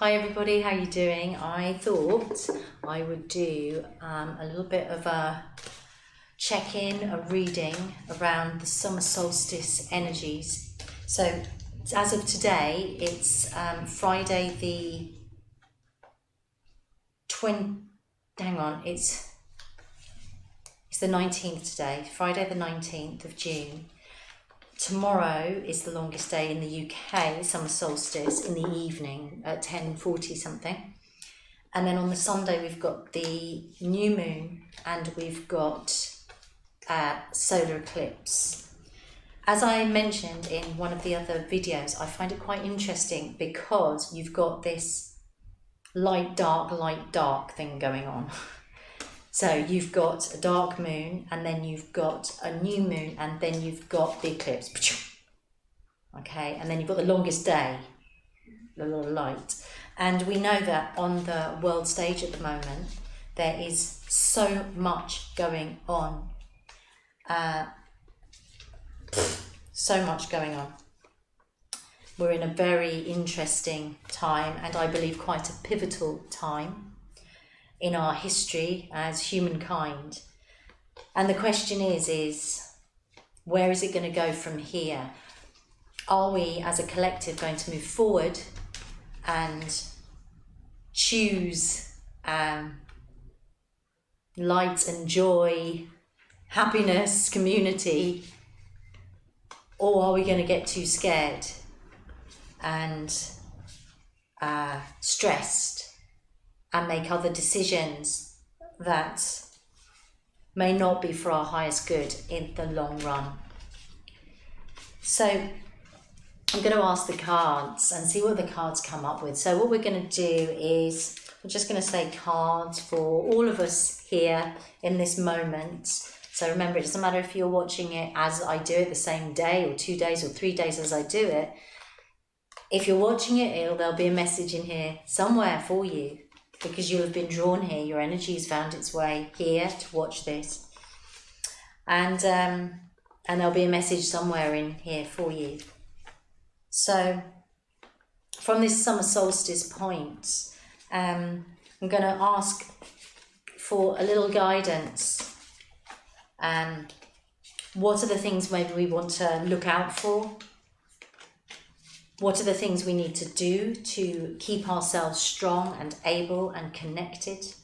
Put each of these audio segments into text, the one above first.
Hi everybody, how you doing? I thought I would do a little bit of a check-in, a reading around the summer solstice energies. So as of today, it's Friday the 19th today, Friday the 19th of June. Tomorrow is the longest day in the UK, summer solstice, in the evening at 10:40 something. And then on the Sunday we've got the new moon and we've got solar eclipse. As I mentioned in one of the other videos, I find it quite interesting because you've got this light, dark thing going on. So you've got a dark moon, and then you've got a new moon, and then you've got the eclipse. Okay, and then you've got the longest day, a lot of light. And we know that on the world stage at the moment, there is so much going on. So much going on. We're in a very interesting time, and I believe quite a pivotal time in our history as humankind. And the question is where is it going to go from here? Are we as a collective going to move forward and choose light and joy, happiness, community, or are we going to get too scared and stressed and make other decisions that may not be for our highest good in the long run? So I'm going to ask the cards and see what the cards come up with. So what we're going to do is we're just going to say cards for all of us here in this moment. So remember, it doesn't matter if you're watching it as I do it the same day or 2 days or 3 days as I do it. If you're watching it, there'll be a message in here somewhere for you, because you'll have been drawn here. Your energy has found its way here to watch this. And there'll be a message somewhere in here for you. So from this summer solstice point, I'm going to ask for a little guidance. What are the things maybe we want to look out for? What are the things we need to do to keep ourselves strong and able and connected?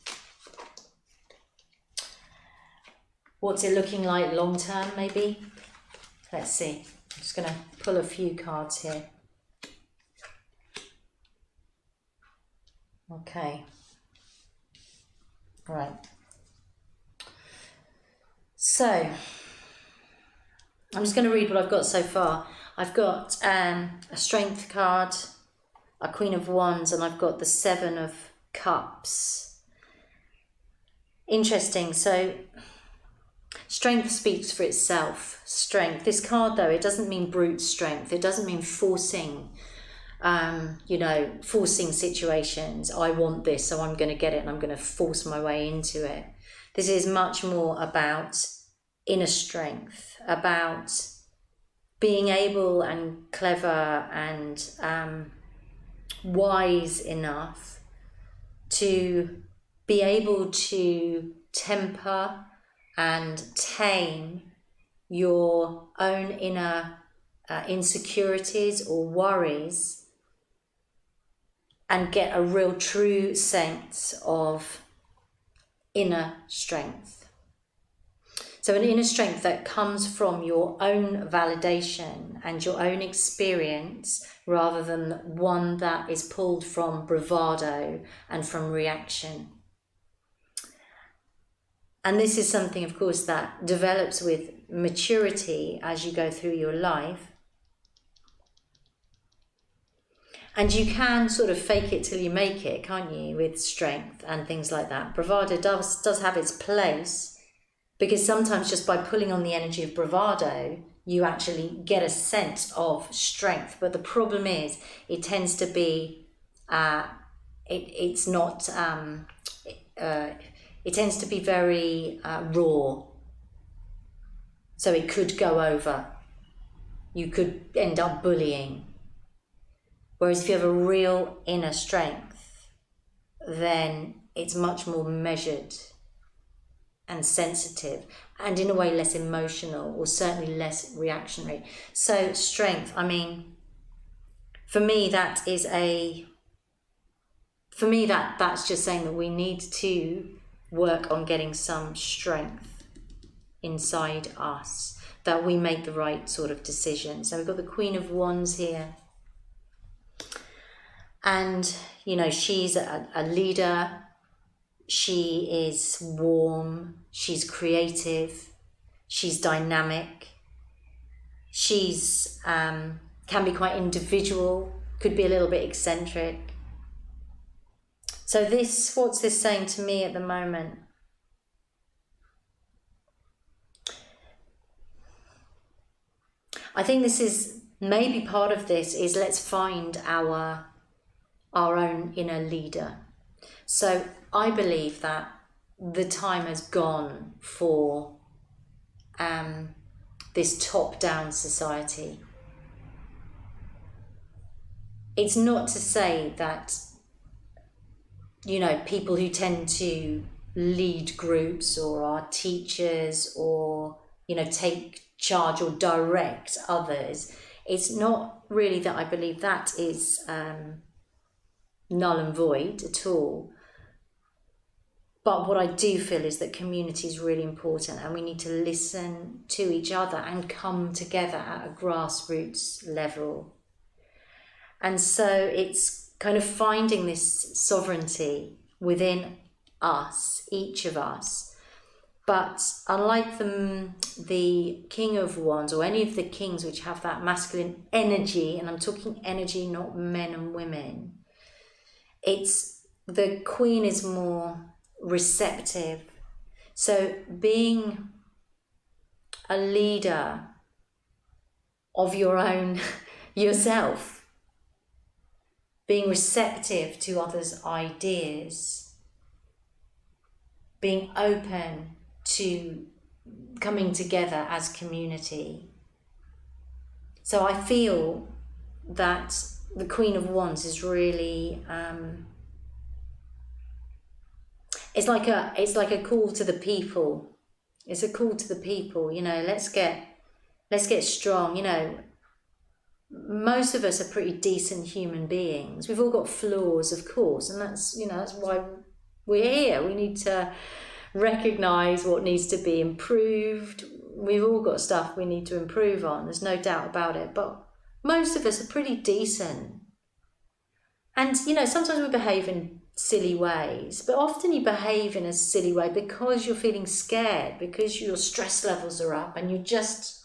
What's it looking like long term, maybe? Let's see. I'm just going to pull a few cards here. Okay. Right. So, I'm just going to read what I've got so far. I've got a Strength card, a Queen of Wands, and I've got the Seven of Cups. Interesting. So strength speaks for itself. Strength. This card, though, it doesn't mean brute strength. It doesn't mean forcing, forcing situations. I want this, so I'm going to get it, and I'm going to force my way into it. This is much more about inner strength, about being able and clever and wise enough to be able to temper and tame your own inner insecurities or worries and get a real true sense of inner strength. So an inner strength that comes from your own validation and your own experience, rather than one that is pulled from bravado and from reaction. And this is something, of course, that develops with maturity as you go through your life. And you can sort of fake it till you make it, can't you, with strength and things like that. Bravado does have its place, because sometimes just by pulling on the energy of bravado, you actually get a sense of strength. But the problem is, it tends to be, it tends to be very raw. So it could go over. You could end up bullying. Whereas if you have a real inner strength, then it's much more measured and sensitive, and in a way less emotional, or certainly less reactionary. So strength, I mean, for me that's just saying that we need to work on getting some strength inside us, that we make the right sort of decisions. So we've got the Queen of Wands here, and you know, she's a leader. She is warm, she's creative, she's dynamic, she's can be quite individual, could be a little bit eccentric. So what's this saying to me at the moment? I think this is, maybe part of this is, let's find our own inner leader. So I believe that the time has gone for this top-down society. It's not to say that, you know, people who tend to lead groups or are teachers or, you know, take charge or direct others, it's not really that I believe that is null and void at all. But what I do feel is that community is really important, and we need to listen to each other and come together at a grassroots level. And so it's kind of finding this sovereignty within us, each of us. But unlike the King of Wands or any of the kings which have that masculine energy, and I'm talking energy, not men and women, the Queen is more receptive. So being a leader of your own yourself, being receptive to others' ideas, being open to coming together as community. So I feel that the Queen of Wands is really it's like a call to the people. It's a call to the people, you know, let's get strong. You know, most of us are pretty decent human beings. We've all got flaws, of course, and that's why we're here. We need to recognize what needs to be improved. We've all got stuff we need to improve on, there's no doubt about it, but most of us are pretty decent. And, you know, sometimes we behave in silly ways, but often you behave in a silly way because you're feeling scared, because your stress levels are up and you just,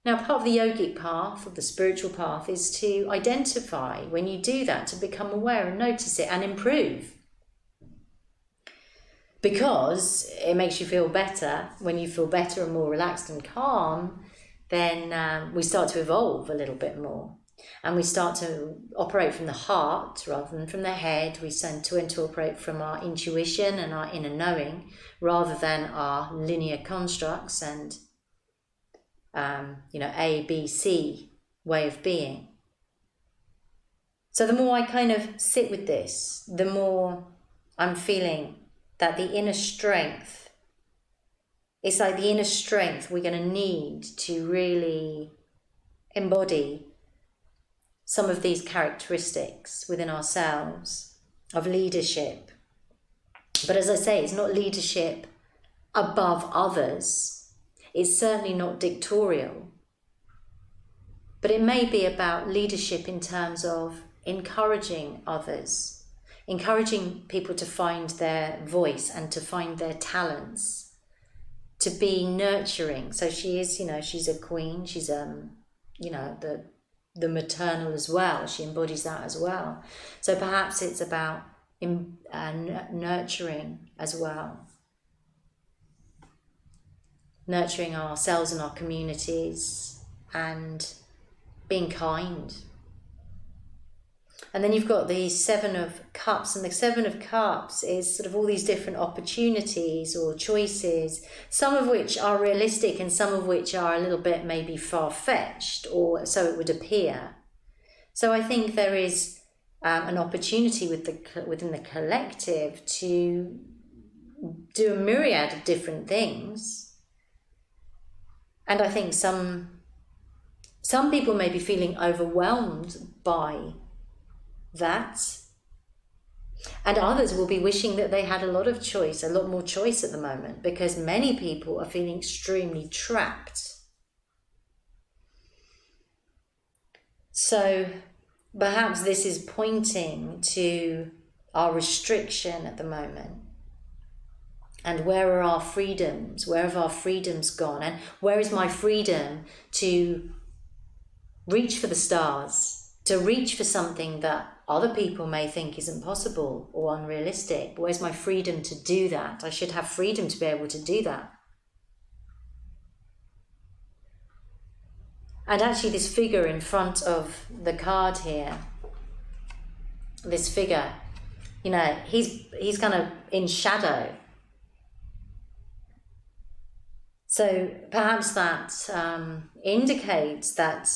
Now, part of the yogic path, or the spiritual path, is to identify when you do that, to become aware and notice it and improve. Because it makes you feel better. When you feel better and more relaxed and calm, then we start to evolve a little bit more. And we start to operate from the heart rather than from the head. We tend to operate from our intuition and our inner knowing rather than our linear constructs and, A, B, C way of being. So the more I kind of sit with this, the more I'm feeling that the inner strength, it's like the inner strength we're going to need to really embody some of these characteristics within ourselves of leadership. But as I say, it's not leadership above others. It's certainly not dictatorial. But it may be about leadership in terms of encouraging others, encouraging people to find their voice and to find their talents, to be nurturing. So she is, she's a queen. She's, the maternal as well. She embodies that as well. So perhaps it's about nurturing as well. Nurturing ourselves and our communities and being kind. And then you've got the Seven of Cups, and the Seven of Cups is sort of all these different opportunities or choices, some of which are realistic and some of which are a little bit maybe far-fetched, or so it would appear. So I think there is an opportunity within the collective to do a myriad of different things. And I think some people may be feeling overwhelmed by that. And others will be wishing that they had a lot more choice at the moment, because many people are feeling extremely trapped. So perhaps this is pointing to our restriction at the moment. And where are our freedoms? Where have our freedoms gone? And where is my freedom to reach for the stars, to reach for something that other people may think isn't possible or unrealistic? Where's my freedom to do that? I should have freedom to be able to do that. And actually this figure in front of the card here, this figure, he's kind of in shadow. So perhaps that indicates that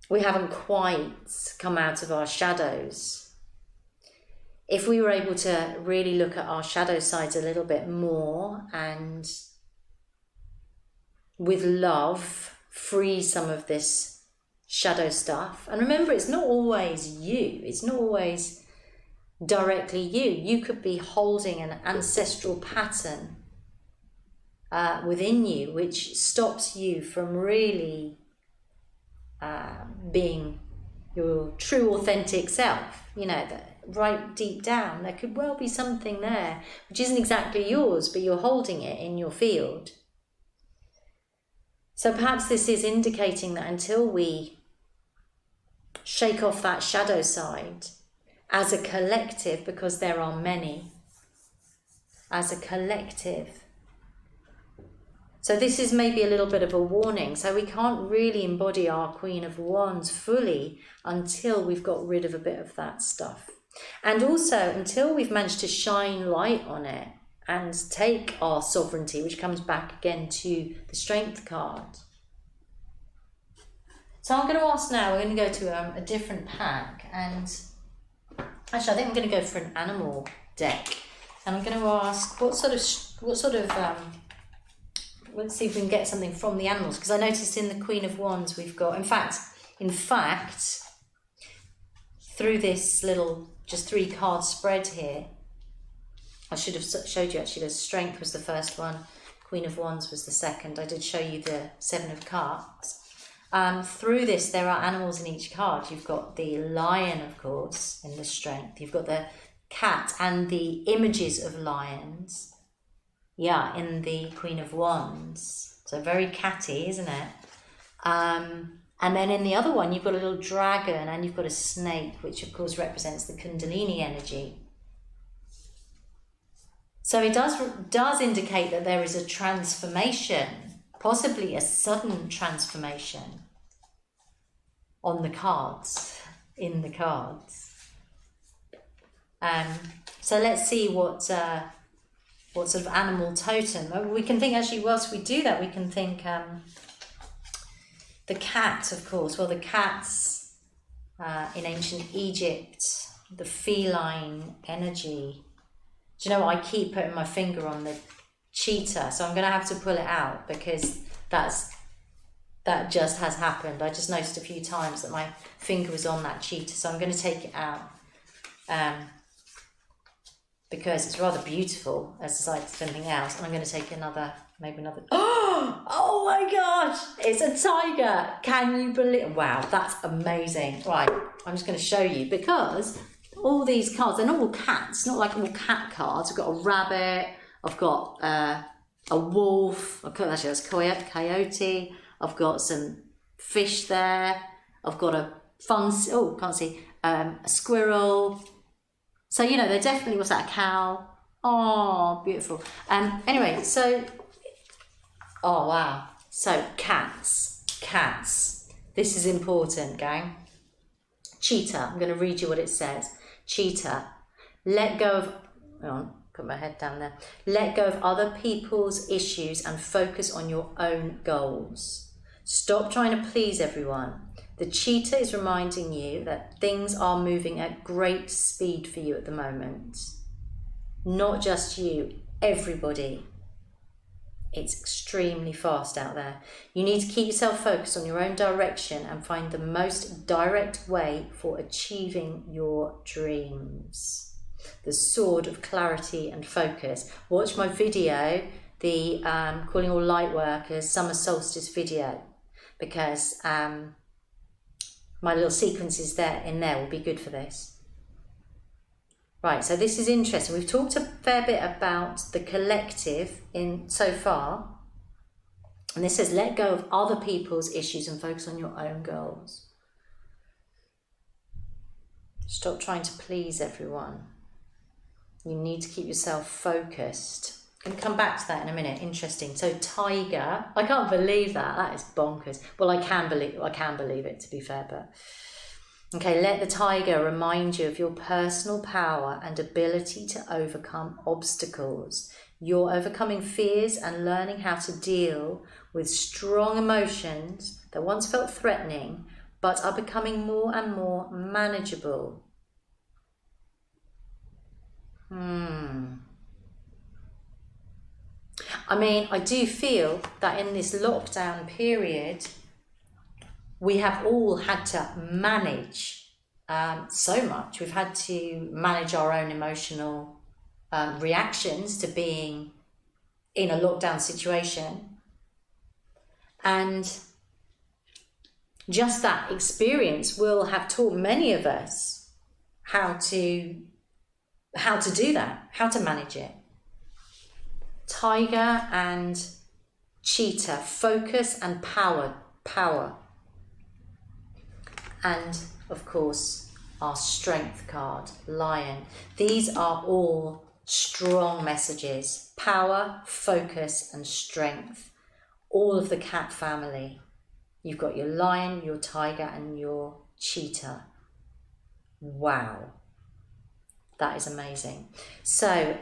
we haven't quite come out of our shadows. If we were able to really look at our shadow sides a little bit more and with love, free some of this shadow stuff. And remember, it's not always you. It's not always directly you. You could be holding an ancestral pattern within you, which stops you from really being your true authentic self. That right deep down there could well be something there which isn't exactly yours, but you're holding it in your field. So perhaps this is indicating that until we shake off that shadow side as a collective, because there are many, as a collective. So this is maybe a little bit of a warning. So we can't really embody our Queen of Wands fully until we've got rid of a bit of that stuff. And also until we've managed to shine light on it and take our sovereignty, which comes back again to the Strength card. So I'm going to ask now, we're going to go to a different pack. And actually, I think I'm going to go for an animal deck. And I'm going to ask what sort of let's see if we can get something from the animals, because I noticed in the Queen of Wands we've got, in fact, through this little just 3 card spread here, I should have showed you actually the Strength was the first one, Queen of Wands was the second. I did show you the 7 of Cups. Through this, there are animals in each card. You've got the lion, of course, in the Strength. You've got the cat and the images of lions, in the Queen of Wands. So very catty, isn't it? And then in the other one, you've got a little dragon and you've got a snake, which of course represents the Kundalini energy. So it does indicate that there is a transformation, possibly a sudden transformation on the cards, in the cards. So let's see what sort of animal totem. We can think, actually, whilst we do that, we can think the cat, of course. Well, the cats in ancient Egypt, the feline energy. Do you know what? I keep putting my finger on the cheetah, so I'm going to have to pull it out because that just has happened. I just noticed a few times that my finger was on that cheetah, so I'm going to take it out because it's rather beautiful as aside to anything else. And I'm going to take maybe another. Oh my gosh! It's a tiger. Can you believe? Wow, that's amazing. Right, I'm just going to show you because all these cards, they're not all cats, not like all cat cards. I've got a rabbit, I've got a wolf, actually that's coyote, I've got some fish there, I've got a a squirrel. So, they're definitely, what's that, a cow? Oh, beautiful. Anyway, so, oh wow. So cats. This is important, gang. Cheetah, I'm going to read you what it says. Cheetah, let go of, hang on, put my head down there. Let go of other people's issues and focus on your own goals. Stop trying to please everyone. The cheetah is reminding you that things are moving at great speed for you at the moment. Not just you, everybody. It's extremely fast out there. You need to keep yourself focused on your own direction and find the most direct way for achieving your dreams. The sword of clarity and focus. Watch my video, the Calling All Light Workers Summer Solstice video, because my little sequences in there will be good for this. Right, so this is interesting. We've talked a fair bit about the collective so far. And this says, let go of other people's issues and focus on your own goals. Stop trying to please everyone. You need to keep yourself focused. I'm going to come back to that in a minute. Interesting. So tiger, I can't believe that. That is bonkers. Well, I can believe it, to be fair, but... Okay, let the tiger remind you of your personal power and ability to overcome obstacles. You're overcoming fears and learning how to deal with strong emotions that once felt threatening, but are becoming more and more manageable. I mean, I do feel that in this lockdown period, we have all had to manage so much. We've had to manage our own emotional reactions to being in a lockdown situation. And just that experience will have taught many of us how to do that, how to manage it. Tiger and cheetah, focus and power. And of course, our strength card, lion. These are all strong messages. Power, focus, and strength. All of the cat family. You've got your lion, your tiger, and your cheetah. Wow. That is amazing. So,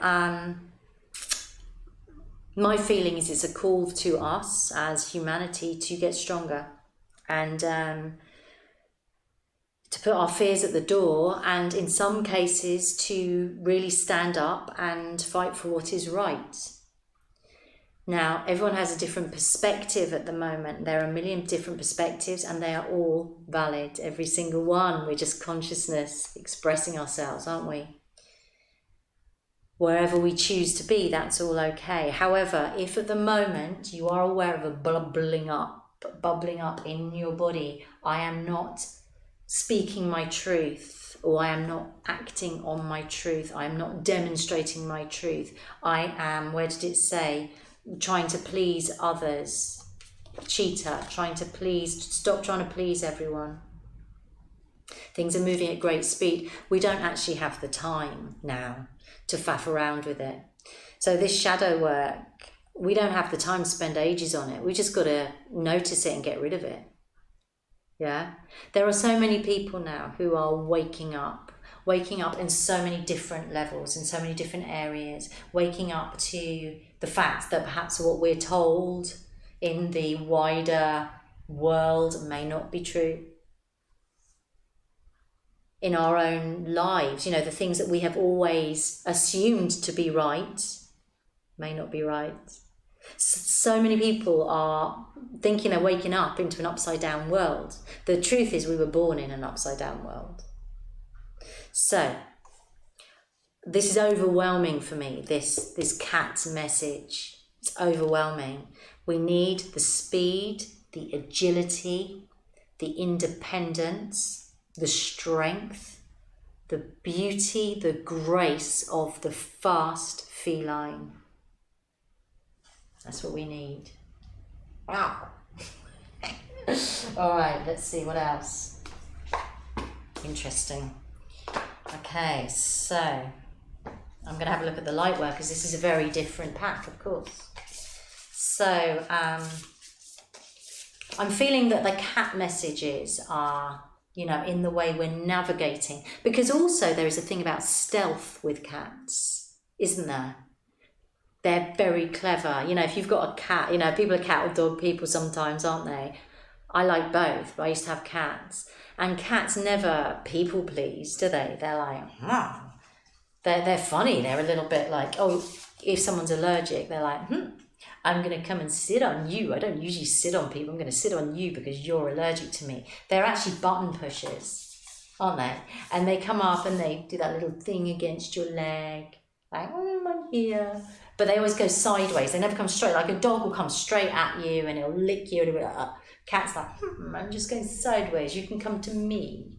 my feeling is it's a call to us as humanity to get stronger and to put our fears at the door, and in some cases to really stand up and fight for what is right. Now, everyone has a different perspective at the moment. There are a million different perspectives and they are all valid, every single one. We're just consciousness expressing ourselves, aren't we? Wherever we choose to be, that's all okay. However, if at the moment you are aware of a bubbling up in your body, I am not speaking my truth, or I am not acting on my truth, I am not demonstrating my truth, I am, where did it say, trying to please others. Cheetah, stop trying to please everyone. Things are moving at great speed. We don't actually have the time now to faff around with it. So this shadow work, we don't have the time to spend ages on it. We just got to notice it and get rid of it. Yeah, there are so many people now who are waking up in so many different levels, in so many different areas, waking up to the fact that perhaps what we're told in the wider world may not be true. In our own lives, the things that we have always assumed to be right may not be right. So many people are thinking they're waking up into an upside down world. The truth is we were born in an upside down world. So this is overwhelming for me, this cat's message. It's overwhelming. We need the speed, the agility, the independence, the strength, the beauty, the grace of the fast feline. That's what we need. Wow. All right, let's see what else. Interesting. Okay, so I'm going to have a look at the light workers. This is a very different pack, of course. So I'm feeling that the cat messages are, in the way we're navigating. Because also there is a thing about stealth with cats, isn't there? They're very clever. If you've got a cat, people are cat or dog people sometimes, aren't they? I like both, but I used to have cats. And cats never people please, do they? They're like, they're funny. They're a little bit like, oh, if someone's allergic, they're like, I'm going to come and sit on you. I don't usually sit on people. I'm going to sit on you because you're allergic to me. They're actually button pushers, aren't they? And they come up and they do that little thing against your leg. Like, I'm here. But they always go sideways. They never come straight. Like a dog will come straight at you and it'll lick you. And it'll be like, cat's like, I'm just going sideways. You can come to me.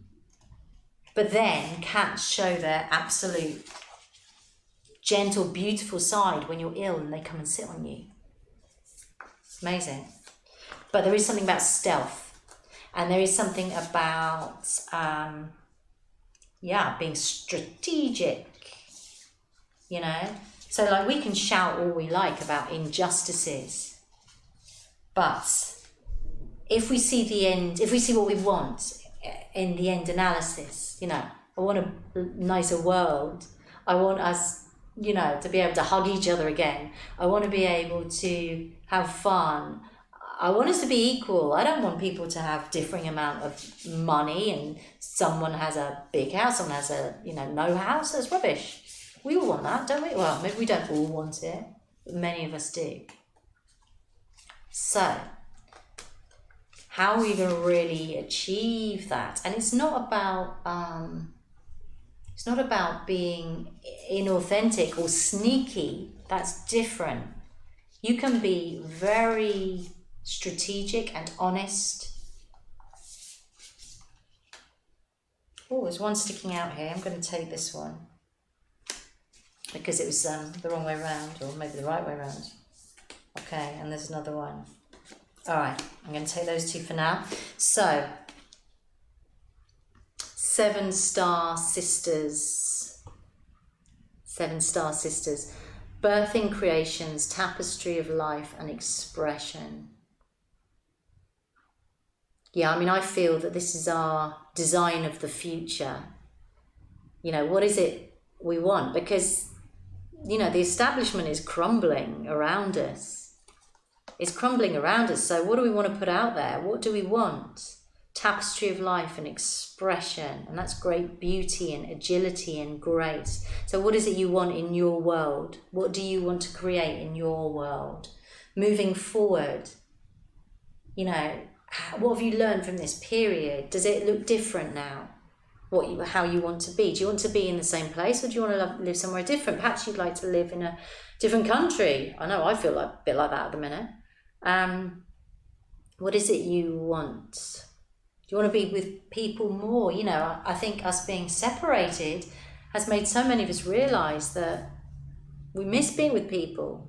But then cats show their absolute gentle, beautiful side when you're ill and they come and sit on you. Amazing. But there is something about stealth. And there is something about, being strategic, you know. So like we can shout all we like about injustices. But if we see the end, if we see what we want in the end analysis, you know, I want a nicer world. I want us, you know, to be able to hug each other again. I want to be able to have fun. I want us to be equal. I don't want people to have differing amount of money and someone has a big house, someone has a, you know, no house. That's rubbish. We all want that, don't we? Well, maybe we don't all want it, but many of us do. So, how are we going to really achieve that? And it's not about being inauthentic or sneaky. That's different. You can be very strategic and honest. Oh, there's one sticking out here. I'm going to take this one because it was the wrong way around, or maybe the right way around. Okay, and there's another one. All right, I'm going to take those two for now. So, 7-star sisters. 7-star sisters. Birthing creations, tapestry of life and expression. Yeah, I mean, I feel that this is our design of the future. You know, what is it we want? Because, you know, the establishment is crumbling around us. It's crumbling around us. So what do we want to put out there? What do we want? Tapestry of life and expression. And that's great beauty and agility and grace. So what is it you want in your world? What do you want to create in your world? Moving forward, you know, what have you learned from this period? Does it look different now? How you want to be? Do you want to be in the same place, or do you want to live somewhere different? Perhaps you'd like to live in a different country. I know I feel like a bit like that at the minute. What is it you want? Do you want to be with people more? You know, I think us being separated has made so many of us realise that we miss being with people.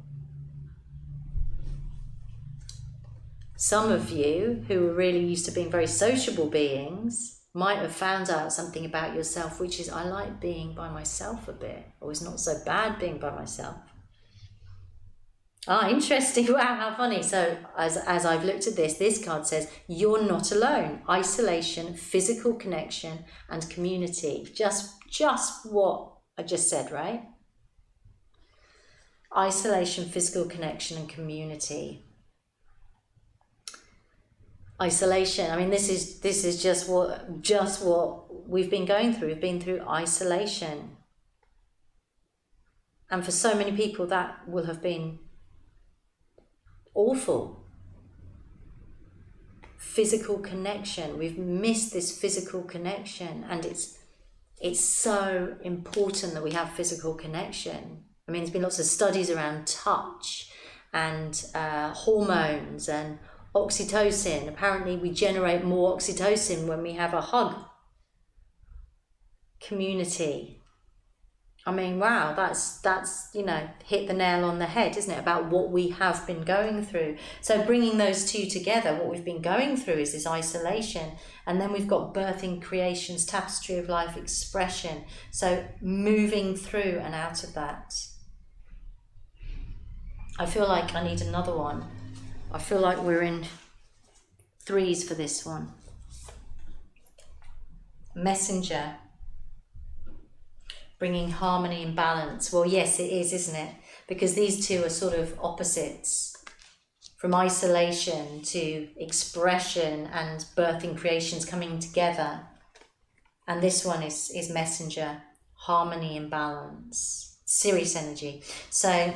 Some of you who are really used to being very sociable beings might have found out something about yourself, which is, I like being by myself a bit, or it's not so bad being by myself. Interesting. Wow, how funny. So as I've looked at this card says, you're not alone. Isolation, physical connection, and community. Just what I just said, right? Isolation, physical connection, and community. Isolation. I mean, this is just what we've been going through. We've been through isolation, and for so many people, that will have been awful. Physical connection. We've missed this physical connection, and it's so important that we have physical connection. I mean, there's been lots of studies around touch and hormones and oxytocin. Apparently we generate more oxytocin when we have a hug. Community. I mean, wow, that's you know, hit the nail on the head, isn't it, about what we have been going through. So bringing those two together, what we've been going through is this isolation, and then we've got birthing creations, tapestry of life, expression. So moving through and out of that. I feel like I need another one. I feel like we're in threes for this one. Messenger. Bringing harmony and balance. Well, yes, it is, isn't it? Because these two are sort of opposites from isolation to expression and birthing creations coming together. And this one is messenger, harmony and balance, Sirius energy. So,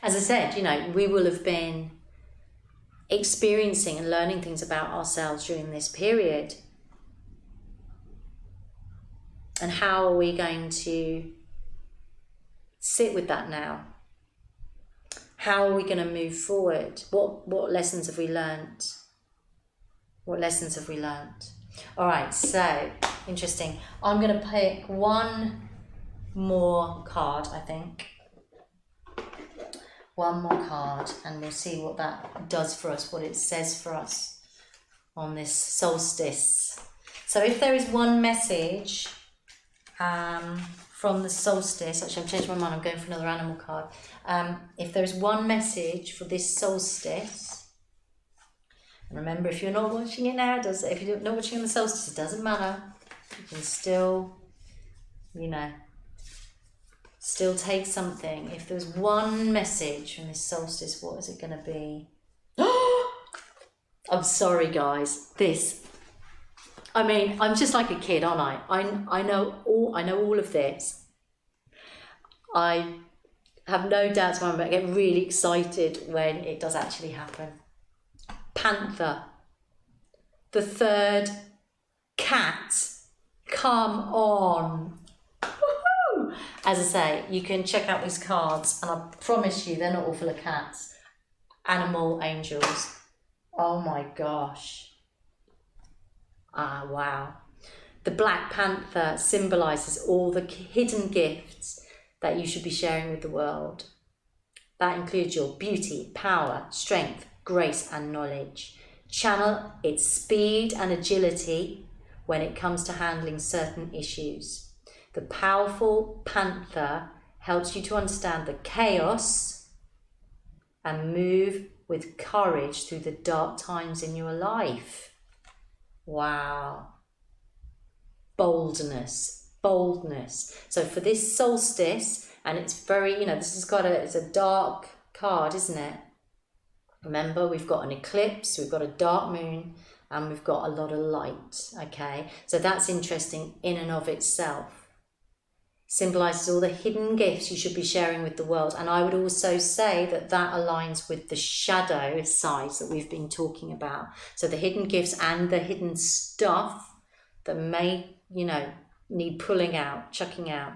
as I said, we will have been experiencing and learning things about ourselves during this period. And how are we going to sit with that now? How are we going to move forward? What lessons have we learned? What lessons have we learned? All right, so interesting. I'm going to pick one more card, I think. One more card, and we'll see what that does for us, what it says for us on this solstice. So if there is one message from the solstice, actually I've changed my mind, I'm going for another animal card. If there's one message for this solstice, and remember, if you're not watching it now, if you're not watching on the solstice, it doesn't matter. You can still, still take something. If there's one message from this solstice, what is it going to be? I'm sorry, guys. I'm just like a kid, aren't I? I know all of this. I have no doubts in my mind, but I get really excited when it does actually happen. Panther. The third cat. Come on. Woo-hoo! As I say, you can check out these cards, and I promise you they're not all full of cats. Animal angels. Oh my gosh. Ah, wow. The Black Panther symbolises all the hidden gifts that you should be sharing with the world. That includes your beauty, power, strength, grace and knowledge. Channel its speed and agility when it comes to handling certain issues. The powerful panther helps you to understand the chaos and move with courage through the dark times in your life. Wow. Boldness. So for this solstice, and it's very, it's a dark card, isn't it? Remember, we've got an eclipse, we've got a dark moon, and we've got a lot of light, okay? So that's interesting in and of itself. Symbolises all the hidden gifts you should be sharing with the world. And I would also say that aligns with the shadow sides that we've been talking about. So the hidden gifts and the hidden stuff that may, need pulling out, chucking out.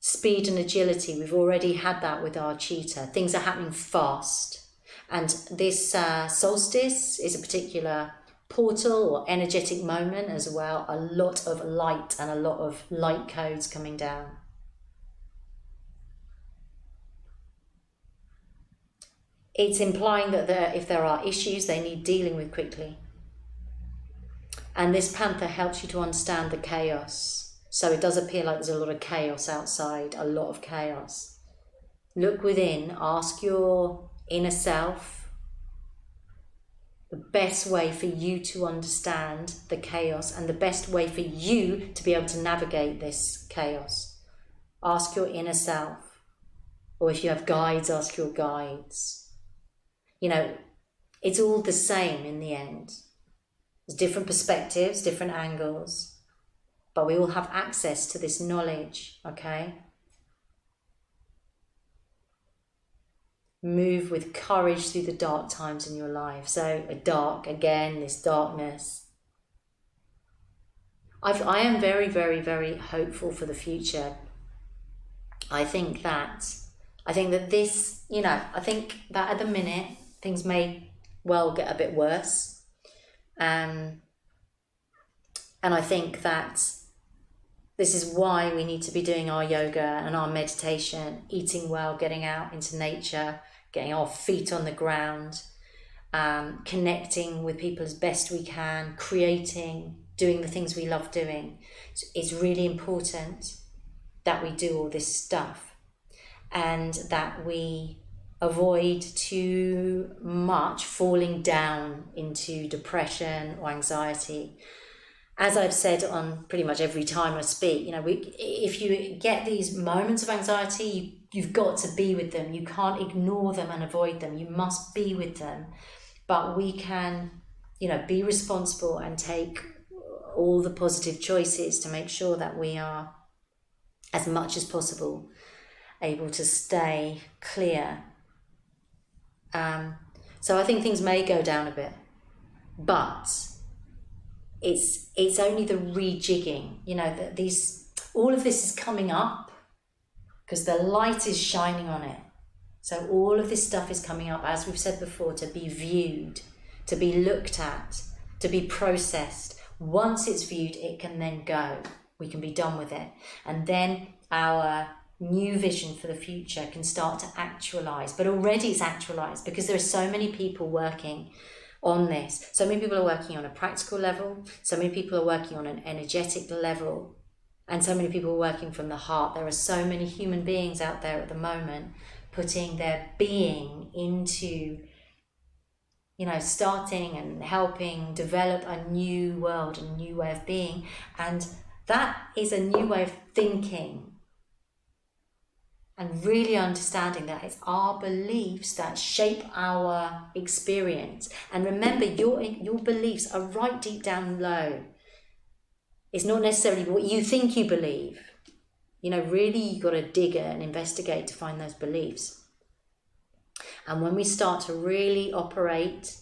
Speed and agility, we've already had that with our cheetah. Things are happening fast. And this solstice is a particular portal or energetic moment as well. A lot of light and a lot of light codes coming down. It's implying that if there are issues, they need dealing with quickly. And this panther helps you to understand the chaos. So it does appear like there's a lot of chaos outside, a lot of chaos. Look within, ask your inner self the best way for you to understand the chaos and the best way for you to be able to navigate this chaos. Ask your inner self. Or if you have guides, ask your guides. It's all the same in the end. There's different perspectives, different angles. But we all have access to this knowledge, okay? Move with courage through the dark times in your life. So this darkness. I am very, very, very hopeful for the future. I think that this, I think that at the minute, things may well get a bit worse. And I think that this is why we need to be doing our yoga and our meditation, eating well, getting out into nature, getting our feet on the ground, connecting with people as best we can, creating, doing the things we love doing. So it's really important that we do all this stuff and that we avoid too much falling down into depression or anxiety. As I've said on pretty much every time I speak, if you get these moments of anxiety, you've got to be with them. You can't ignore them and avoid them. You must be with them. But we can, be responsible and take all the positive choices to make sure that we are, as much as possible, able to stay clear. So I think things may go down a bit, but it's only the rejigging. That all of this is coming up because the light is shining on it. So all of this stuff is coming up, as we've said before, to be viewed, to be looked at, to be processed. Once it's viewed, it can then go. We can be done with it. And then our new vision for the future can start to actualize. But already it's actualized because there are so many people working on this. So many people are working on a practical level. So many people are working on an energetic level. And so many people are working from the heart. There are so many human beings out there at the moment putting their being into, starting and helping develop a new world, a new way of being. And that is a new way of thinking. And really understanding that it's our beliefs that shape our experience. And remember, your beliefs are right deep down low. It's not necessarily what you think you believe. Really you've got to dig and investigate to find those beliefs. And when we start to really operate,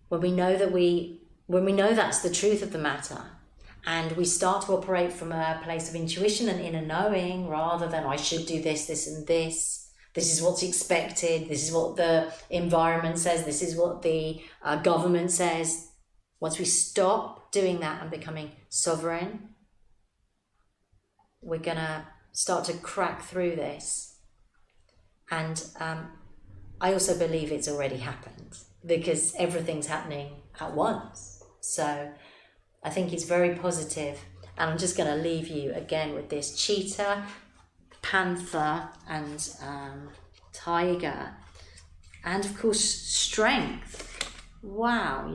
when we know that's the truth of the matter, and we start to operate from a place of intuition and inner knowing, rather than I should do this, this and this. This is what's expected. This is what the environment says. This is what the government says. Once we stop doing that and becoming sovereign, we're going to start to crack through this. And I also believe it's already happened because everything's happening at once. So I think it's very positive. And I'm just going to leave you again with this cheetah, panther, and tiger. And of course, strength. Wow,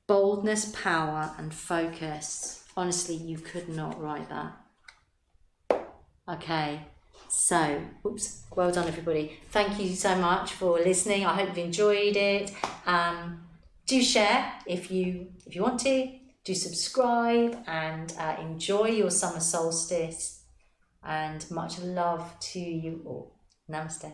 boldness, power, and focus. Honestly, you could not write that. Okay, so, well done everybody. Thank you so much for listening. I hope you enjoyed it. Do share if you want to. Do subscribe and enjoy your summer solstice. And much love to you all. Namaste.